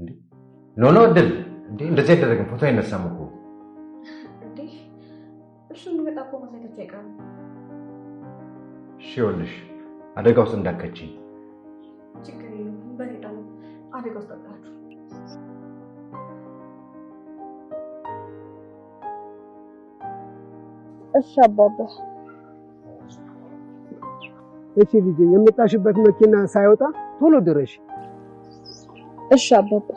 እንዴ ኖ እድል እንዴ እንደዚህ ያደረገን ፎቶ አይነሳም እኮ እንዴ እሱ እንዲመጣ እኮ ማሳየታቸው አይቀርም። እሺ ይኸውልሽ አደጋ ውስጥ እንዳከችኝ ችግር የለም በሬዳሉ አደጋ ውስጥ አጣችሁ። እሺ አባባ እሺ ልጄ የምጣሽበት መኪና ሳይወጣ ቶሎ ድረሽ። እሺ አባባ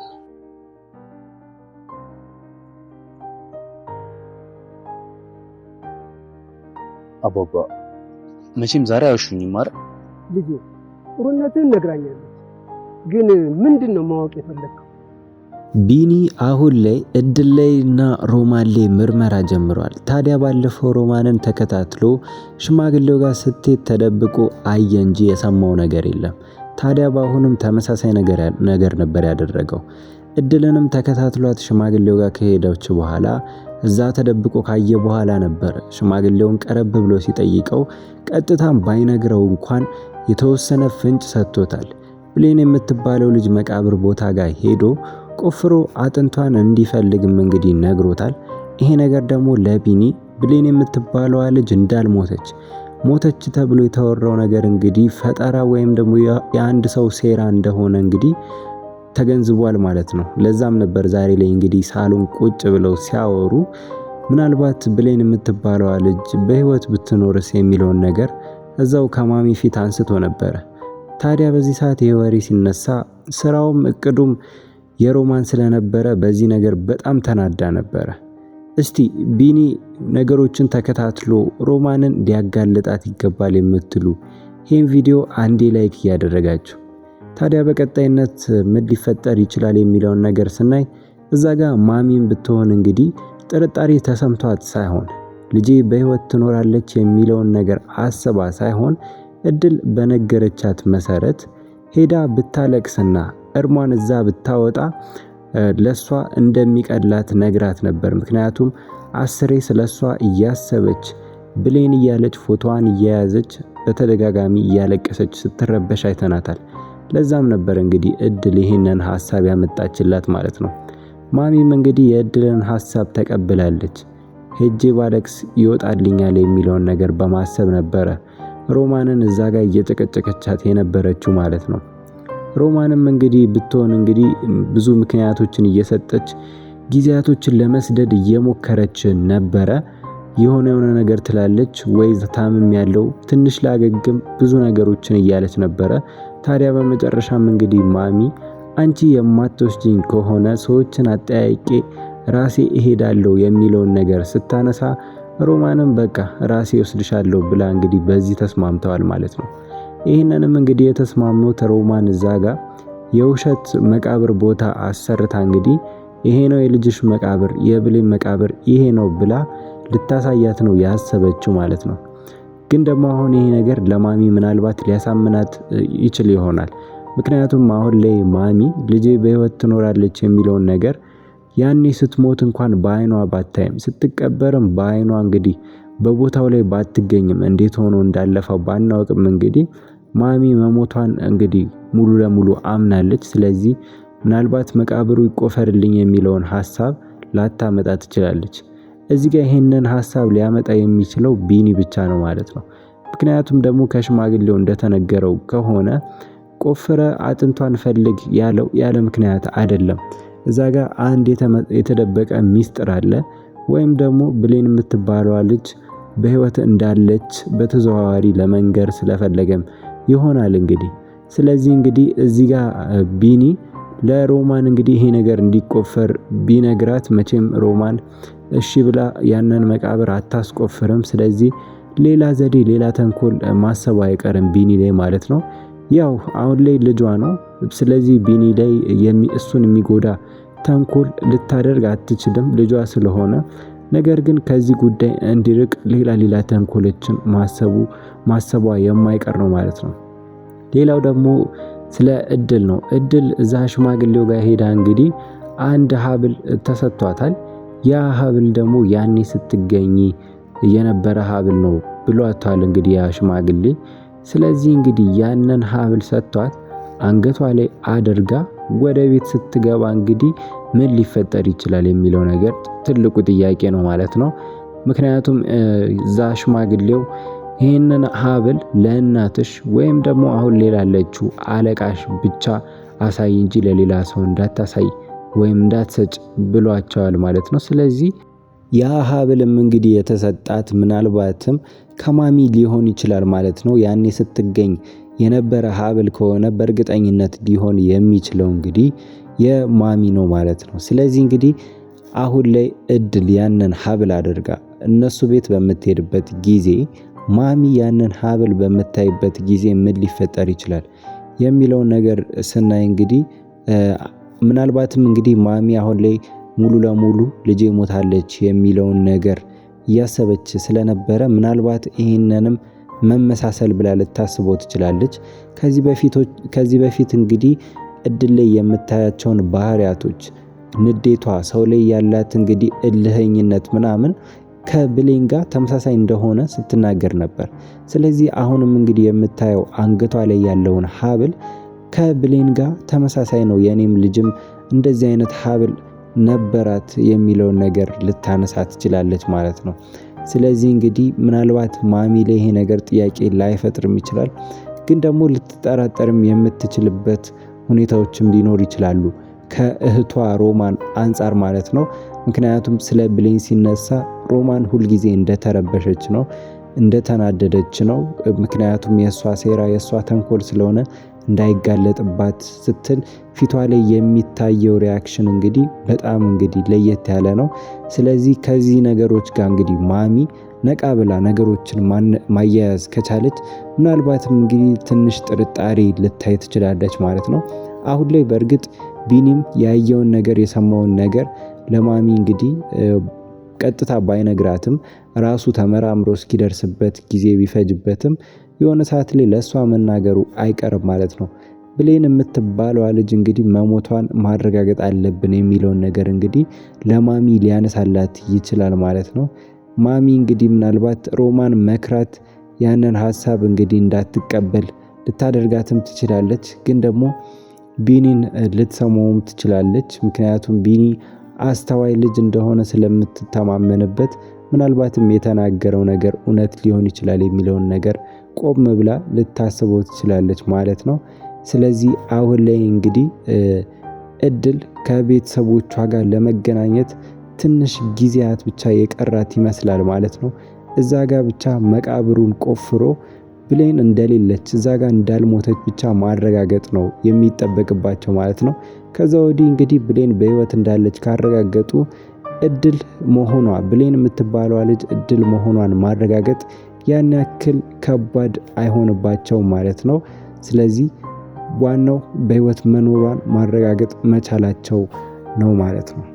አባባ መቼም ዛሬ አይወሹኝም አይደል? ልጄ ጥሩነትን ነግራኛለች፣ ግን ምንድነው ማወቅ የፈለከው? ቢኒ አሁን ላይ እድል ላይና ሮማን ላይ ምርመራ ጀምሯል። ታዲያ ባለፈው ሮማንን ተከታትሎ ሽማግሌው ጋር ስትሄድ ተደብቆ አየ እንጂ የሰማው ነገር የለም። ታዲያ በአሁንም ተመሳሳይ ነገር ነበር ያደረገው። እድልንም ተከታትሏት ሽማግሌው ጋር ከሄደች በኋላ እዛ ተደብቆ ካየ በኋላ ነበር ሽማግሌውን ቀረብ ብሎ ሲጠይቀው ቀጥታም ባይነግረው እንኳን የተወሰነ ፍንጭ ሰጥቶታል። ብሌን የምትባለው ልጅ መቃብር ቦታ ጋር ሄዶ ቆፍሮ አጥንቷን እንዲፈልግም እንግዲህ ነግሮታል። ይሄ ነገር ደግሞ ለቢኒ ብሌን የምትባለዋ ልጅ እንዳልሞተች ሞተች ተብሎ የተወራው ነገር እንግዲህ ፈጠራ ወይም ደግሞ የአንድ ሰው ሴራ እንደሆነ እንግዲህ ተገንዝቧል ማለት ነው። ለዛም ነበር ዛሬ ላይ እንግዲህ ሳሎን ቁጭ ብለው ሲያወሩ ምናልባት ብሌን የምትባለዋ ልጅ በህይወት ብትኖርስ የሚለውን ነገር እዛው ከማሚ ፊት አንስቶ ነበረ። ታዲያ በዚህ ሰዓት የወሬ ሲነሳ ስራውም እቅዱም የሮማን ስለነበረ በዚህ ነገር በጣም ተናዳ ነበረ። እስቲ ቢኒ ነገሮችን ተከታትሎ ሮማንን ሊያጋልጣት ይገባል የምትሉ ይህን ቪዲዮ አንዴ ላይክ እያደረጋችሁ ታዲያ በቀጣይነት ምን ሊፈጠር ይችላል የሚለውን ነገር ስናይ እዛ ጋር ማሚን ብትሆን እንግዲህ ጥርጣሬ ተሰምቷት ሳይሆን ልጄ በህይወት ትኖራለች የሚለውን ነገር አስባ ሳይሆን እድል በነገረቻት መሰረት ሄዳ ብታለቅስና እርሟን እዛ ብታወጣ ለሷ እንደሚቀላት ነግራት ነበር። ምክንያቱም አስሬ ስለሷ እያሰበች ብሌን እያለች ፎቶዋን እየያዘች በተደጋጋሚ እያለቀሰች ስትረበሽ አይተናታል። ለዛም ነበር እንግዲህ እድል ይሄንን ሐሳብ ያመጣችላት ማለት ነው። ማሚም እንግዲህ የእድልን ሐሳብ ተቀብላለች። ሄጄ ባለቅስ ይወጣልኛል የሚለውን ነገር በማሰብ ነበረ ሮማንን እዛ ጋር እየጨቀጨቀቻት የነበረችው ማለት ነው። ሮማንም እንግዲህ ብትሆን እንግዲህ ብዙ ምክንያቶችን እየሰጠች ጊዜያቶችን ለመስደድ እየሞከረች ነበረ። የሆነ ነገር ትላለች ወይ ታምም ያለው ትንሽ ላገግም ብዙ ነገሮችን እያለች ነበረ። ታዲያ በመጨረሻም እንግዲህ ማሚ አንቺ የማትወስጂኝ ከሆነ ሰዎችን አጠያይቄ ራሴ እሄዳለሁ የሚለውን ነገር ስታነሳ ሮማንም በቃ ራሴ ወስድሻለሁ ብላ እንግዲህ በዚህ ተስማምተዋል ማለት ነው። ይህንንም እንግዲህ የተስማሙት ሮማን እዛ ጋር የውሸት መቃብር ቦታ አሰርታ እንግዲህ ይሄ ነው የልጅሽ መቃብር የብሌን መቃብር ይሄ ነው ብላ ልታሳያት ነው ያሰበችው ማለት ነው። ግን ደግሞ አሁን ይሄ ነገር ለማሚ ምናልባት ሊያሳምናት ይችል ይሆናል። ምክንያቱም አሁን ላይ ማሚ ልጄ በህይወት ትኖራለች የሚለውን ነገር ያኔ ስትሞት እንኳን በአይኗ ባታይም ስትቀበርም በአይኗ እንግዲህ በቦታው ላይ ባትገኝም እንዴት ሆኖ እንዳለፈው ባናውቅም እንግዲህ ማሚ መሞቷን እንግዲህ ሙሉ ለሙሉ አምናለች። ስለዚህ ምናልባት መቃብሩ ይቆፈርልኝ የሚለውን ሐሳብ ላታመጣ ትችላለች። እዚህ ጋር ይሄንን ሐሳብ ሊያመጣ የሚችለው ቢኒ ብቻ ነው ማለት ነው። ምክንያቱም ደግሞ ከሽማግሌው እንደተነገረው ከሆነ ቆፍረ አጥንቷን ፈልግ ያለ ምክንያት አይደለም። እዛ ጋር አንድ የተደበቀ ሚስጥር አለ ወይም ደግሞ ብሌን የምትባለዋ ልጅ በህይወት እንዳለች በተዘዋዋሪ ለመንገር ስለፈለገም ይሆናል እንግዲህ። ስለዚህ እንግዲህ እዚህ ጋር ቢኒ ለሮማን እንግዲህ ይሄ ነገር እንዲቆፈር ቢነግራት መቼም ሮማን እሺ ብላ ያንን መቃብር አታስቆፍርም። ስለዚህ ሌላ ዘዴ ሌላ ተንኮል ማሰብ አይቀርም ቢኒ ላይ ማለት ነው። ያው አሁን ላይ ልጇ ነው። ስለዚህ ቢኒ ላይ እሱን የሚጎዳ ተንኮል ልታደርግ አትችልም ልጇ ስለሆነ። ነገር ግን ከዚህ ጉዳይ እንዲርቅ ሌላ ተንኮሎችን ማሰቧ የማይቀር ነው ማለት ነው። ሌላው ደግሞ ስለ እድል ነው። እድል እዛ ሽማግሌው ጋር ሄዳ እንግዲህ አንድ ሀብል ተሰጥቷታል። ያ ሀብል ደግሞ ያኔ ስትገኝ የነበረ ሀብል ነው ብሏታል እንግዲህ ያ ሽማግሌ። ስለዚህ እንግዲህ ያንን ሀብል ሰጥቷት አንገቷ ላይ አድርጋ ወደ ቤት ስትገባ እንግዲህ ምን ሊፈጠር ይችላል የሚለው ነገር ትልቁ ጥያቄ ነው ማለት ነው። ምክንያቱም እዛ ሽማግሌው ይህንን ሀብል ለእናትሽ ወይም ደግሞ አሁን ሌላ ያለችው አለቃሽ ብቻ አሳይ እንጂ ለሌላ ሰው እንዳታሳይ ወይም እንዳትሰጭ ብሏቸዋል ማለት ነው። ስለዚህ ያ ሀብልም እንግዲህ የተሰጣት ምናልባትም ከማሚ ሊሆን ይችላል ማለት ነው። ያኔ ስትገኝ የነበረ ሀብል ከሆነ በእርግጠኝነት ሊሆን የሚችለው እንግዲህ የማሚ ነው ማለት ነው። ስለዚህ እንግዲህ አሁን ላይ እድል ያንን ሀብል አድርጋ እነሱ ቤት በምትሄድበት ጊዜ ማሚ ያንን ሀብል በምታይበት ጊዜ ምን ሊፈጠር ይችላል የሚለውን ነገር ስናይ እንግዲህ ምናልባትም እንግዲህ ማሚ አሁን ላይ ሙሉ ለሙሉ ልጄ ሞታለች የሚለውን ነገር እያሰበች ስለነበረ ምናልባት ይሄንንም መመሳሰል ብላ ልታስበው ትችላለች። ከዚህ በፊት እንግዲህ እድል ላይ የምታያቸውን ባህሪያቶች ንዴቷ፣ ሰው ላይ ያላት እንግዲህ እልህኝነት ምናምን ከብሌን ጋር ተመሳሳይ እንደሆነ ስትናገር ነበር። ስለዚህ አሁንም እንግዲህ የምታየው አንገቷ ላይ ያለውን ሀብል ከብሌን ጋር ተመሳሳይ ነው፣ የኔም ልጅም እንደዚህ አይነት ሀብል ነበራት የሚለውን ነገር ልታነሳ ትችላለች ማለት ነው። ስለዚህ እንግዲህ ምናልባት ማሚ ላይ ይሄ ነገር ጥያቄ ላይፈጥርም ይችላል፣ ግን ደግሞ ልትጠራጠርም የምትችልበት ሁኔታዎችም ሊኖር ይችላሉ ከእህቷ ሮማን አንጻር ማለት ነው። ምክንያቱም ስለ ብሌን ሲነሳ ሮማን ሁልጊዜ እንደተረበሸች ነው፣ እንደተናደደች ነው። ምክንያቱም የሷ ሴራ የሷ ተንኮል ስለሆነ እንዳይጋለጥባት ስትል ፊቷ ላይ የሚታየው ሪያክሽን እንግዲህ በጣም እንግዲህ ለየት ያለ ነው። ስለዚህ ከዚህ ነገሮች ጋር እንግዲህ ማሚ ነቃ ብላ ነገሮችን ማያያዝ ከቻለች ምናልባትም እንግዲህ ትንሽ ጥርጣሬ ልታይ ትችላለች ማለት ነው። አሁን ላይ በእርግጥ ቢኒም ያየውን ነገር የሰማውን ነገር ለማሚ እንግዲህ ቀጥታ ባይነግራትም ራሱ ተመራምሮ እስኪደርስበት ጊዜ ቢፈጅበትም የሆነ ሰዓት ላይ ለሷ መናገሩ አይቀርም ማለት ነው። ብሌን የምትባለዋ ልጅ እንግዲህ መሞቷን ማረጋገጥ አለብን የሚለውን ነገር እንግዲህ ለማሚ ሊያነሳላት ይችላል ማለት ነው። ማሚ እንግዲህ ምናልባት ሮማን መክራት ያንን ሀሳብ እንግዲህ እንዳትቀበል ልታደርጋትም ትችላለች፣ ግን ደግሞ ቢኒን ልትሰማውም ትችላለች። ምክንያቱም ቢኒ አስተዋይ ልጅ እንደሆነ ስለምትተማመንበት ምናልባትም የተናገረው ነገር እውነት ሊሆን ይችላል የሚለውን ነገር ቆም ብላ ልታስበው ትችላለች ማለት ነው። ስለዚህ አሁን ላይ እንግዲህ እድል ከቤተሰቦቿ ጋር ለመገናኘት ትንሽ ጊዜያት ብቻ የቀራት ይመስላል ማለት ነው። እዛ ጋር ብቻ መቃብሩን ቆፍሮ ብሌን እንደሌለች እዛ ጋር እንዳልሞተች ብቻ ማረጋገጥ ነው የሚጠበቅባቸው ማለት ነው። ከዛ ወዲህ እንግዲህ ብሌን በህይወት እንዳለች ካረጋገጡ እድል መሆኗ ብሌን የምትባለዋ ልጅ እድል መሆኗን ማረጋገጥ ያን ያክል ከባድ አይሆንባቸውም ማለት ነው። ስለዚህ ዋናው በህይወት መኖሯን ማረጋገጥ መቻላቸው ነው ማለት ነው።